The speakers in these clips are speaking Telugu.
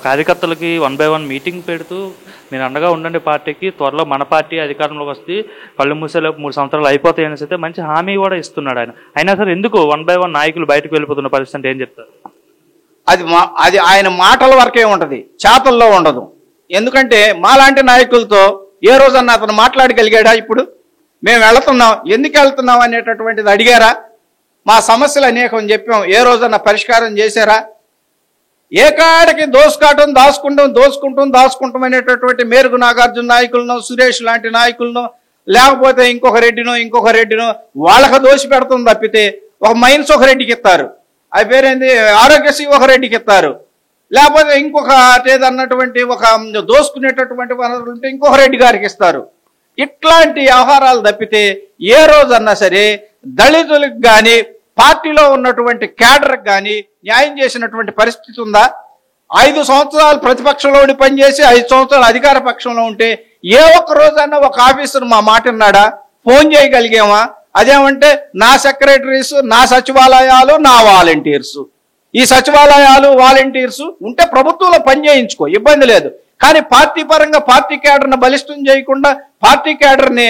కార్యకర్తలకి 1 by 1 మీటింగ్ పెడుతూ మీరు అండగా ఉండండి పార్టీకి, త్వరలో మన పార్టీ అధికారంలోకి వస్తే కళ్ళు మూసేలోపు 3 సంవత్సరాలు అయిపోతాయి అనేసి అయితే మంచి హామీ కూడా ఇస్తున్నాడు ఆయన. అయినా సరే ఎందుకు 1 by 1 నాయకులు బయటకు వెళ్ళిపోతున్న పరిస్థితి అంటే ఏం చెప్తారు? అది ఆయన మాటల వరకే ఉంటుంది, చేతల్లో ఉండదు. ఎందుకంటే మాలాంటి నాయకులతో ఏ రోజన్నా అతను మాట్లాడగలిగాడా? ఇప్పుడు మేము వెళుతున్నాం, ఎందుకు వెళ్తున్నాం అనేటటువంటిది అడిగారా? మా సమస్యలు అనేకం చెప్పాం, ఏ రోజన్నా పరిష్కారం చేశారా? ఏకాడికి దాచుకుంటాం అనేటటువంటి మేరుగు నాగార్జున నాయకులను, సురేష్ లాంటి నాయకులను, లేకపోతే ఇంకొక రెడ్డినో వాళ్ళకి దోషి పెడుతుంది తప్పితే, ఒక మైన్స్ ఒక రెడ్డికి ఇస్తారు, అది పేరేంది ఆరోగ్యశ్రీ ఒక రెడ్డికి ఇస్తారు, లేకపోతే ఇంకొక ఏదన్నటువంటి ఒక దోసుకునేటటువంటి వనరులు ఉంటే ఇంకొక రెడ్డి గారికి ఇస్తారు. ఇట్లాంటి వ్యవహారాలు తప్పితే ఏ రోజన్నా సరే దళితులకు కానీ పార్టీలో ఉన్నటువంటి క్యాడర్కి కానీ న్యాయం చేసినటువంటి పరిస్థితి ఉందా? 5 సంవత్సరాలు ప్రతిపక్షంలో ఉండి పనిచేసి 5 సంవత్సరాలు అధికార పక్షంలో ఉంటే ఏ ఒక్క రోజన్నా ఒక ఆఫీసర్ మా మాట విన్నాడా? ఫోన్ చేయగలిగామా? అదేమంటే నా సెక్రటరీస్, నా సచివాలయాలు, నా వాలంటీర్స్, ఈ సచివాలయాలు వాలంటీర్స్ ఉంటే ప్రభుత్వంలో పని చేయించుకో, ఇబ్బంది లేదు. కానీ పార్టీ పరంగా పార్టీ క్యాడర్ని బలిష్టం చేయకుండా, పార్టీ క్యాడర్ని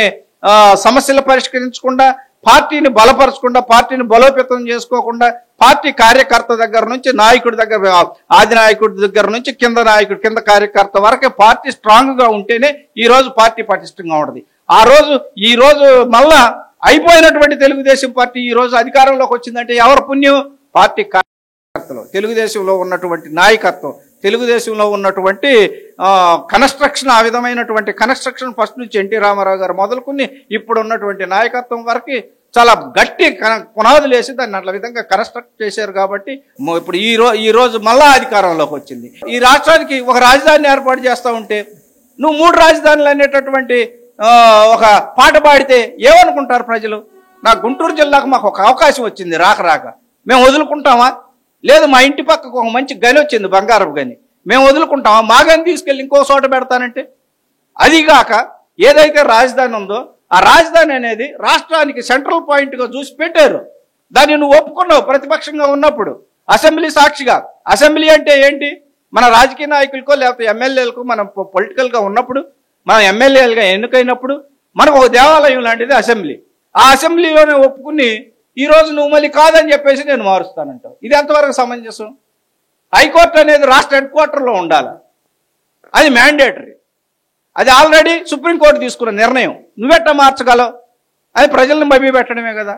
సమస్యలు పరిష్కరించకుండా, పార్టీని బలపరచకుండా, పార్టీని బలోపేతం చేసుకోకుండా, పార్టీ కార్యకర్త దగ్గర నుంచి నాయకుడి దగ్గర, ఆది నాయకుడి దగ్గర నుంచి కింద కార్యకర్త వరకే పార్టీ స్ట్రాంగ్ గా ఉంటేనే ఈ రోజు పార్టీ పటిష్టంగా ఉంటుంది. ఈ రోజు మళ్ళా అయిపోయినటువంటి తెలుగుదేశం పార్టీ ఈ రోజు అధికారంలోకి వచ్చిందంటే ఎవరు పుణ్యం? పార్టీ కార్యకర్తలు, తెలుగుదేశంలో ఉన్నటువంటి నాయకత్వం, తెలుగుదేశంలో ఉన్నటువంటి కన్స్ట్రక్షన్, ఆ విధమైనటువంటి కన్స్ట్రక్షన్ ఫస్ట్ నుంచి ఎన్టీ రామారావు గారు మొదలుకుని ఇప్పుడు ఉన్నటువంటి నాయకత్వం వరకు చాలా గట్టి పునాదులు వేసి దాన్ని అట్ల విధంగా కన్స్ట్రక్ట్ చేశారు. కాబట్టి ఇప్పుడు ఈ రోజు మళ్ళా అధికారంలోకి వచ్చింది. ఈ రాష్ట్రానికి ఒక రాజధాని ఏర్పాటు చేస్తూ ఉంటే నువ్వు 3 రాజధానులు అనేటటువంటి ఒక పాట పాడితే ఏమనుకుంటారు ప్రజలు? నా గుంటూరు జిల్లాకు మాకు ఒక అవకాశం వచ్చింది, రాక మేము వదులుకుంటామా? లేదు, మా ఇంటి పక్కకు ఒక మంచి గని వచ్చింది, బంగారపు గని, మేము వదులుకుంటామా? మా గని తీసుకెళ్ళి ఇంకో చోట పెడతానంటే? అదిగాక ఏదైతే రాజధాని ఉందో ఆ రాజధాని అనేది రాష్ట్రానికి సెంట్రల్ పాయింట్గా చూసి పెట్టారు. దాన్ని నువ్వు ఒప్పుకున్నావు ప్రతిపక్షంగా ఉన్నప్పుడు, అసెంబ్లీ సాక్షిగా. అసెంబ్లీ అంటే ఏంటి? మన రాజకీయ నాయకులకో లేకపోతే ఎమ్మెల్యేలకు మనం పొలిటికల్గా ఉన్నప్పుడు, మనం ఎమ్మెల్యేలుగా ఎన్నికైనప్పుడు మనకు ఒక దేవాలయం లాంటిది అసెంబ్లీ. ఆ అసెంబ్లీలోనే ఒప్పుకుని ఈరోజు నువ్వు మళ్ళీ కాదని చెప్పేసి నేను మారుస్తానంటావు. ఇది ఎంతవరకు సమంజసం? హైకోర్టు అనేది రాష్ట్ర హెడ్ క్వార్టర్లో ఉండాలి, అది మ్యాండేటరీ. అది ఆల్రెడీ సుప్రీంకోర్టు తీసుకున్న నిర్ణయం, నువ్వెట్ట మార్చగలవు? అది ప్రజలను మభ్య పెట్టడమే కదా.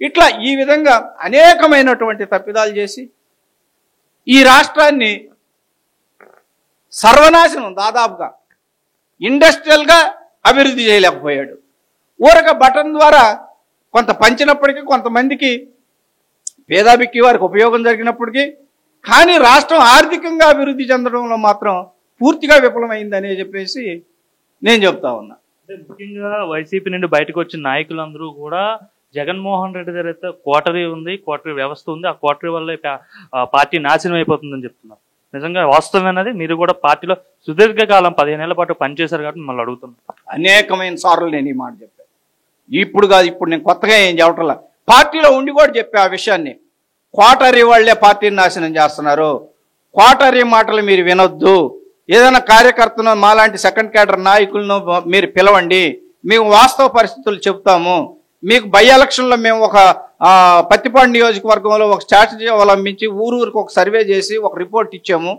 ఇట్లా ఈ విధంగా అనేకమైనటువంటి తప్పిదాలు చేసి ఈ రాష్ట్రాన్ని సర్వనాశనం, దాదాపుగా ఇండస్ట్రియల్గా అభివృద్ధి చేయలేకపోయాడు. ఊరక బటన్ ద్వారా కొంత పంచినప్పటికీ, కొంతమందికి పేదాభిక్కి వారికి ఉపయోగం జరిగినప్పటికీ, కానీ రాష్ట్రం ఆర్థికంగా అభివృద్ధి చెందడంలో మాత్రం పూర్తిగా విఫలమైందని చెప్పేసి నేను చెప్తా ఉన్నా. ముఖ్యంగా వైసీపీ నుండి బయటకు వచ్చిన నాయకులందరూ కూడా జగన్మోహన్ రెడ్డి దగ్గర అయితే క్వార్టరీ ఉంది, క్వార్టరీ వ్యవస్థ ఉంది, ఆ క్వార్టరీ వల్ల పార్టీ నాశనం అయిపోతుందని చెప్తున్నారు. నిజంగా వాస్తవమైనది? మీరు కూడా పార్టీలో సుదీర్ఘకాలం 15 ఏళ్ల పాటు పనిచేశారు కాబట్టి మిమ్మల్ని అడుగుతున్నాను. అనేకమైన సార్లు నేను ఈ మాట చెప్పాను, ఇప్పుడు కాదు, ఇప్పుడు నేను కొత్తగా ఏం చెప్పట్లా, పార్టీలో ఉండి కూడా చెప్పా ఆ విషయాన్ని. క్వార్టరీ వాళ్లే పార్టీని నాశనం చేస్తున్నారు, క్వార్టరీ మాటలు మీరు వినొద్దు. ఏదైనా కార్యకర్తను, మాలాంటి సెకండ్ క్యాడర్ నాయకులను మీరు పిలవండి, మేము వాస్తవ పరిస్థితులు చెప్తాము. మీకు బై ఎలక్షన్లో మేము ఒక పత్తిపాడు నియోజకవర్గంలో ఒక స్ట్రాటజీ అవలంబించి ఊరికి ఒక సర్వే చేసి ఒక రిపోర్ట్ ఇచ్చాము.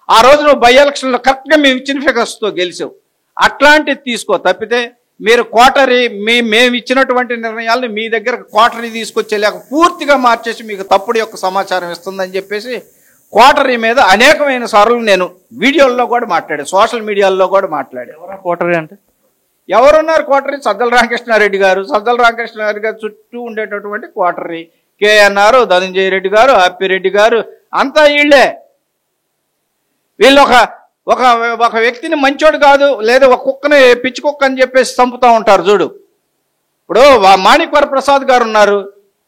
ఆ రోజు నువ్వు బై ఎలక్షన్లో కరెక్ట్గా మేము ఇచ్చిన ఫిగర్స్తో గెలిచావు. అట్లాంటిది తీసుకో తప్పితే మీరు క్వార్టరీ మేము ఇచ్చినటువంటి నిర్ణయాలను మీ దగ్గర క్వార్టరీ తీసుకొచ్చేలాగా పూర్తిగా మార్చేసి మీకు తప్పుడు యొక్క సమాచారం ఇస్తుందని చెప్పేసి క్వార్టరీ మీద అనేకమైన సార్లు నేను వీడియోల్లో కూడా మాట్లాడాను, సోషల్ మీడియాలో కూడా మాట్లాడాను. క్వార్టరీ అంటే ఎవరున్నారు? క్వార్టరీ సజ్జల రామకృష్ణారెడ్డి గారు, చుట్టూ ఉండేటటువంటి క్వార్టరీ, కేఎన్ఆర్, ధనంజయ రెడ్డి గారు, అప్పిరెడ్డి గారు, అంతా వీళ్ళే. వీళ్ళు ఒక వ్యక్తిని మంచోడు కాదు, లేదా ఒక కుక్కని పిచ్చి కుక్క అని చెప్పేసి చంపుతూ ఉంటారు చూడు. ఇప్పుడు మాణిక్వర ప్రసాద్ గారు ఉన్నారు,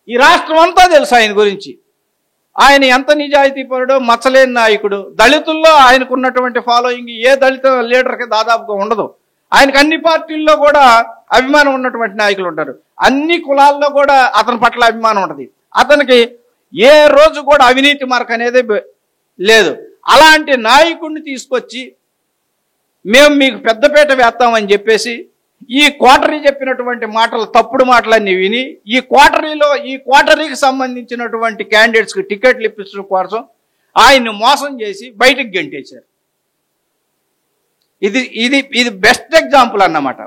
ఈ రాష్ట్రం అంతా తెలుసు ఆయన గురించి. ఆయన ఎంత నిజాయితీపరుడో, మచ్చలేని నాయకుడు. దళితుల్లో ఆయనకున్నటువంటి ఫాలోయింగ్ ఏ దళిత లీడర్కి దాదాపుగా ఉండదు. ఆయనకు అన్ని పార్టీల్లో కూడా అభిమానం ఉన్నటువంటి నాయకులు ఉంటారు, అన్ని కులాల్లో కూడా అతని పట్ల అభిమానం ఉంటుంది. అతనికి ఏ రోజు కూడా అవినీతి మార్క్ అనేది లేదు. అలాంటి నాయకుడిని తీసుకొచ్చి మేము మీకు పెద్దపీట వేస్తామని చెప్పేసి ఈ కోటరీ చెప్పినటువంటి మాటలు, తప్పుడు మాటలన్నీ విని ఈ కోటరీకి సంబంధించినటువంటి క్యాండిడేట్స్కి టికెట్లు ఇప్పించడం కోసం ఆయన్ని మోసం చేసి బయటికి గెంటేశారు. ఇది ఇది ఇది బెస్ట్ ఎగ్జాంపుల్ అన్నమాట.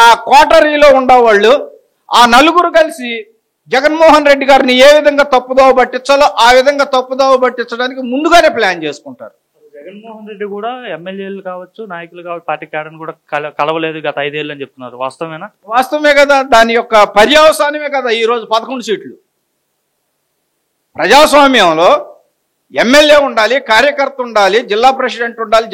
ఆ కోటరీలో ఉండేవాళ్ళు ఆ నలుగురు కలిసి జగన్మోహన్ రెడ్డి గారిని ఏ విధంగా తప్పుదోవ పట్టించాలో ఆ విధంగా తప్పుదోవ పట్టించడానికి ముందుగానే ప్లాన్ చేసుకుంటారు. జగన్మోహన్ రెడ్డి కూడా ఎమ్మెల్యేలు కావచ్చు, నాయకులు కావచ్చు, పార్టీ క్యాడర్ని కూడా కలవలేదు గత 5 ఏళ్ళు అని చెప్తున్నారు. వాస్తవమేనా? వాస్తవమే కదా. దాని యొక్క పర్యవసానమే కదా ఈరోజు 11 సీట్లు. ప్రజాస్వామ్యంలో ఎమ్మెల్యే ఉండాలి, కార్యకర్త ఉండాలి, జిల్లా ప్రెసిడెంట్ ఉండాలి,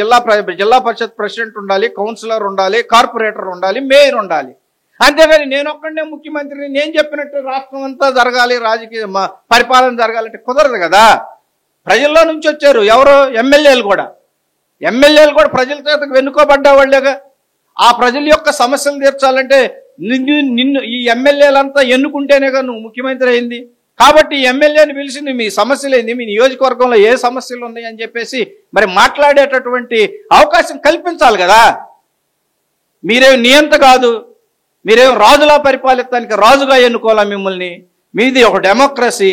జిల్లా పరిషత్ ప్రెసిడెంట్ ఉండాలి, కౌన్సిలర్ ఉండాలి, కార్పొరేటర్ ఉండాలి, మేయర్ ఉండాలి. అంతేగాని నేను ఒక్కడే ముఖ్యమంత్రిని, నేను చెప్పినట్టు రాష్ట్రం అంతా జరగాలి, రాజకీయ పరిపాలన జరగాలంటే కుదరదు కదా. ప్రజల్లో నుంచి వచ్చారు ఎవరు? ఎమ్మెల్యేలు కూడా ప్రజల చేతకు వెన్నుకోబడ్డ వాళ్ళేగా. ఆ ప్రజల యొక్క సమస్యలు తీర్చాలంటే నిన్ను ఈ ఎమ్మెల్యేలంతా ఎన్నుకుంటేనేగా నువ్వు ముఖ్యమంత్రి అయింది. కాబట్టి ఎమ్మెల్యేని పిలిచి మీ సమస్యలు ఏంది, మీ నియోజకవర్గంలో ఏ సమస్యలు ఉన్నాయి అని చెప్పేసి మరి మాట్లాడేటటువంటి అవకాశం కల్పించాలి కదా. మీరేం నియంత కాదు, మీరేం రాజులా పరిపాలించడానికి రాజుగా ఎన్నుకోవాలా మిమ్మల్ని. మీది ఒక డెమోక్రసీ.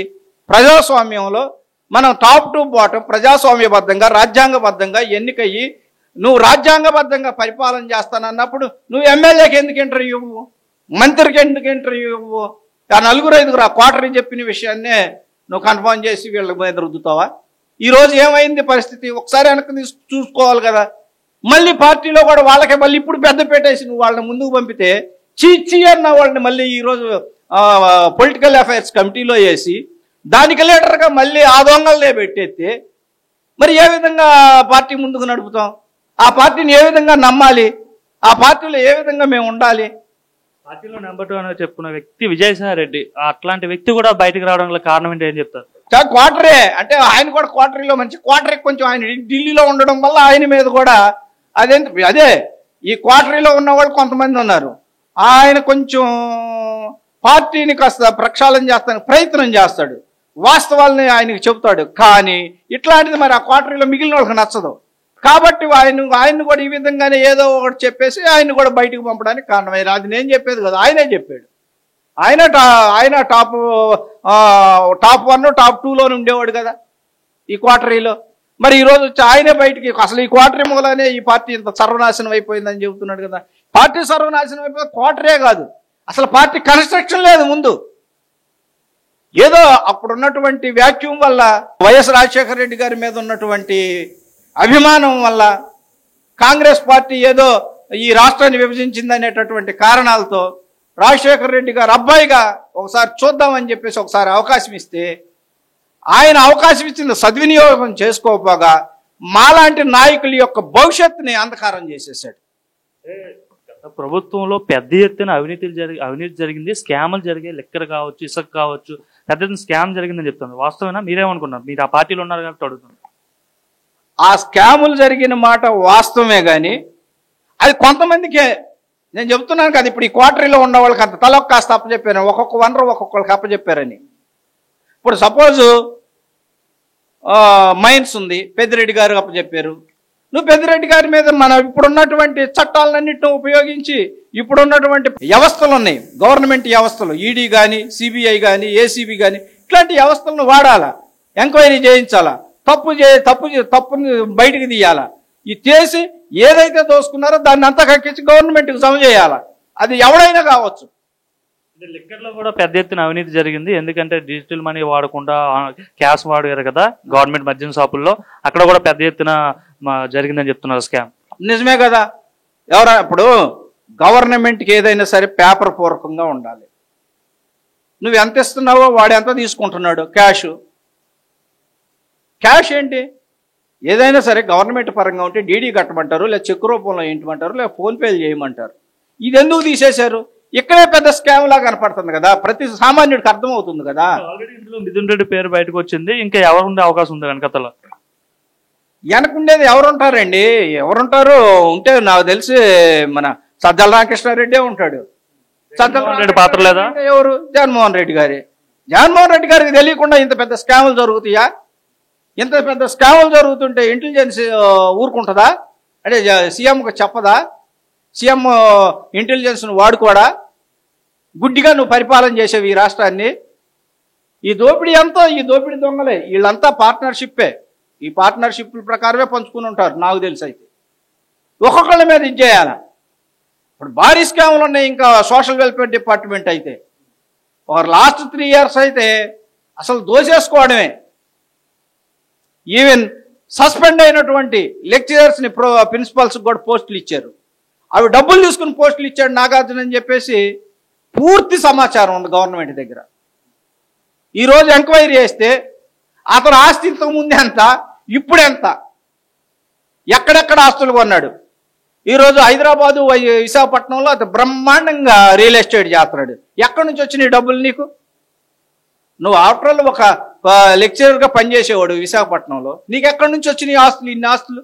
ప్రజాస్వామ్యంలో మనం టాప్ టు బాటం ప్రజాస్వామ్యబద్ధంగా రాజ్యాంగబద్ధంగా ఎన్నికయ్యి నువ్వు రాజ్యాంగబద్ధంగా పరిపాలన చేస్తానన్నప్పుడు నువ్వు ఎమ్మెల్యేకి ఎందుకు ఇంటర్వ్యూ ఇవ్వు, మంత్రికి ఎందుకు ఇంటర్వ్యూ ఇవ్వు? ఆ 4-5 కోటరీ చెప్పిన విషయాన్నే నువ్వు కన్ఫర్మ్ చేసి వీళ్ళ మీద రుద్దుతావా? ఈరోజు ఏమైంది పరిస్థితి ఒకసారి వెనక్కి చూసుకోవాలి కదా. మళ్ళీ పార్టీలో కూడా వాళ్ళకే మళ్ళీ ఇప్పుడు పెద్ద పెట్టేసి నువ్వు వాళ్ళని ముందుకు పంపితే చీ అన్న వాళ్ళని మళ్ళీ ఈరోజు పొలిటికల్ అఫైర్స్ కమిటీలో వేసి దానికి లీడర్గా మళ్ళీ ఆ దొంగలనే పెట్టేస్తే మరి ఏ విధంగా పార్టీ ముందుకు నడుపుతాం? ఆ పార్టీని ఏ విధంగా నమ్మాలి? ఆ పార్టీలో ఏ విధంగా మేము ఉండాలి? పార్టీలో నెంబర్ 2 అని చెప్పుకున్న వ్యక్తి విజయసాయి రెడ్డి, అట్లాంటి వ్యక్తి కూడా బయటకు రావడం కారణం ఏంటి, ఏం చెప్తారు? క్వార్టరే అంటే ఆయన కూడా క్వార్టరీలో క్వార్టరీ కొంచెం ఆయన ఢిల్లీలో ఉండడం వల్ల ఆయన మీద కూడా అదే ఈ క్వార్టరీలో ఉన్న వాళ్ళు కొంతమంది ఉన్నారు. ఆయన కొంచెం పార్టీని కాస్త ప్రక్షాళన చేస్తానికి ప్రయత్నం చేస్తాడు, వాస్తవాలని ఆయనకి చెబుతాడు. కానీ ఇట్లాంటిది మరి ఆ క్వార్టరీలో మిగిలిన వాళ్ళకి నచ్చదు. కాబట్టి ఆయన్ని కూడా ఈ విధంగానే ఏదో ఒకటి చెప్పేసి ఆయన్ని కూడా బయటకు పంపడానికి కారణమైన. అది నేను చెప్పేది కదా, ఆయనే చెప్పాడు. ఆయన టాప్ 1 టాప్ 2లోనే ఉండేవాడు కదా ఈ క్వార్టరీలో. మరి ఈరోజు వచ్చి ఆయనే బయటికి అసలు ఈ క్వార్టరీ మూలనే ఈ పార్టీ ఇంత సర్వనాశనం అయిపోయిందని చెబుతున్నాడు కదా. పార్టీ సర్వనాశనం అయిపోయి క్వార్టరే కాదు, అసలు పార్టీ కన్స్ట్రక్షన్ లేదు ముందు. ఏదో అప్పుడున్నటువంటి వ్యాక్యూమ్ వల్ల, వైఎస్ రాజశేఖర రెడ్డి గారి మీద ఉన్నటువంటి అభిమానం వల్ల, కాంగ్రెస్ పార్టీ ఏదో ఈ రాష్ట్రాన్ని విభజించిందనేటటువంటి కారణాలతో రాజశేఖర రెడ్డి గారు అబ్బాయిగా ఒకసారి చూద్దామని చెప్పేసి ఒకసారి అవకాశం ఇస్తే ఆయన అవకాశం ఇచ్చింది సద్వినియోగం చేసుకోకపోగా మాలాంటి నాయకుల యొక్క భవిష్యత్తుని అంధకారం చేసేసాడు. ప్రభుత్వంలో పెద్ద ఎత్తున అవినీతి జరిగింది, స్కాములు జరిగాయి, లెక్కర్ కావచ్చు, ఇసుక కావచ్చు, పెద్ద ఎత్తున స్కామ్ జరిగిందని చెప్తున్నారు. వాస్తవేనా? మీరేమనుకున్నారు? మీరు ఆ పార్టీలో ఉన్నారు కాబట్టి అడుగుతున్నారు. ఆ స్కాములు జరిగిన మాట వాస్తవమే కానీ అది కొంతమందికే. నేను చెప్తున్నాను కదా, ఇప్పుడు ఈ క్వార్టరీలో ఉన్న వాళ్ళకి అంత తలొక్క కాస్త అప్పచెప్పారు, ఒక్కొక్క వనరు ఒక్కొక్కరికి అప్పచెప్పారని. ఇప్పుడు సపోజు మైన్స్ ఉంది, పెద్దిరెడ్డి గారు అప్పచెప్పారు. నువ్వు పెద్దిరెడ్డి గారి మీద మన ఇప్పుడున్నటువంటి చట్టాలన్నింటినీ ఉపయోగించి ఇప్పుడున్నటువంటి వ్యవస్థలు ఉన్నాయి, గవర్నమెంట్ వ్యవస్థలు, ఈడీ కానీ, సిబిఐ కానీ, ఏసీబీ కానీ, ఇట్లాంటి వ్యవస్థలను వాడాలా, ఎంక్వైరీ చేయించాలా, తప్పుని బయటికి తీయాలా. ఇది చేసి ఏదైతే దోసుకున్నారో దాన్ని అంతా కక్కించి గవర్నమెంట్కి జమ చేయాలా. అది ఎవడైనా కావచ్చు. లిక్కర్లో కూడా పెద్ద ఎత్తున అవినీతి జరిగింది. ఎందుకంటే డిజిటల్ మనీ వాడకుండా క్యాష్ వాడారు కదా గవర్నమెంట్ మద్యం షాపుల్లో, అక్కడ కూడా పెద్ద ఎత్తున జరిగిందని చెప్తున్నారు స్కామ్. నిజమే కదా. ఇప్పుడు గవర్నమెంట్కి ఏదైనా సరే పేపర్ పూర్వకంగా ఉండాలి. నువ్వు ఎంత ఇస్తున్నావో వాడు ఎంత తీసుకుంటున్నాడు, క్యాష్ ఏంటి? ఏదైనా సరే గవర్నమెంట్ పరంగా ఉంటే డీడీ కట్టమంటారు, లేదా చెక్ రూపంలో ఏంటమంటారు, లేదా ఫోన్పేలు చేయమంటారు. ఇది ఎందుకు తీసేశారు? ఇక్కడే పెద్ద స్కామ్ లా కనపడుతుంది కదా, ప్రతి సామాన్యుడికి అర్థమవుతుంది కదా. ఆల్రెడీ ఇందులో మిథున్ రెడ్డి పేరు బయటకు వచ్చింది, ఇంకా ఎవరు ఉండే అవకాశం ఉంది వెనకతల? వెనకుండేది ఎవరుంటారండి? ఎవరుంటారు ఉంటే నాకు తెలిసి మన సజ్జల రామకృష్ణారెడ్డి ఉంటాడు. సజ్జల రెడ్డి పాత్ర లేదా? ఎవరు? జగన్మోహన్ రెడ్డి గారి. జగన్మోహన్ రెడ్డి గారికి తెలియకుండా ఇంత పెద్ద స్కాములు జరుగుతాయా? ఇంత పెద్ద స్కాములు జరుగుతుంటే ఇంటెలిజెన్స్ ఊరుకుంటుందా? అంటే సీఎంకు చెప్పదా? సీఎం ఇంటెలిజెన్స్ను వాడుకోడా? గుడ్డిగా నువ్వు పరిపాలన చేసేవి ఈ రాష్ట్రాన్ని. ఈ దోపిడీ అంతా ఈ దోపిడీ దొంగలే, వీళ్ళంతా పార్ట్నర్షిప్పే. ఈ పార్ట్నర్షిప్ ప్రకారమే పంచుకుని ఉంటారు నాకు తెలిసి. అయితే ఒక్కొక్కళ్ళ మీద ఇది చేయాలి. ఇప్పుడు భారీ స్కాములు ఉన్నాయి. ఇంకా సోషల్ వెల్ఫేర్ డిపార్ట్మెంట్ అయితే ఒక లాస్ట్ 3 years అయితే అసలు దోసేసుకోవడమే. ఈవెన్ సస్పెండ్ అయినటువంటి లెక్చరర్స్ని ప్రిన్సిపల్స్ కూడా పోస్టులు ఇచ్చారు. అవి డబ్బులు తీసుకుని పోస్టులు ఇచ్చాడు నాగార్జున అని చెప్పేసి పూర్తి సమాచారం ఉంది గవర్నమెంట్ దగ్గర. ఈరోజు ఎంక్వైరీ చేస్తే అతను ఆస్తి ఇంతకుముందు ఎంత, ఇప్పుడు ఎంత, ఎక్కడెక్కడ ఆస్తులు కొన్నాడు. ఈరోజు హైదరాబాదు విశాఖపట్నంలో అతను బ్రహ్మాండంగా రియల్ ఎస్టేట్ చేస్తున్నాడు. ఎక్కడి నుంచి వచ్చినాయి డబ్బులు నీకు? నువ్వు ఆఫ్టర్ ఆల్ ఒక లెక్చరర్గా పనిచేసేవాడు విశాఖపట్నంలో, నీకు ఎక్కడి నుంచి వచ్చినాయి ఆస్తులు, ఇన్ని ఆస్తులు?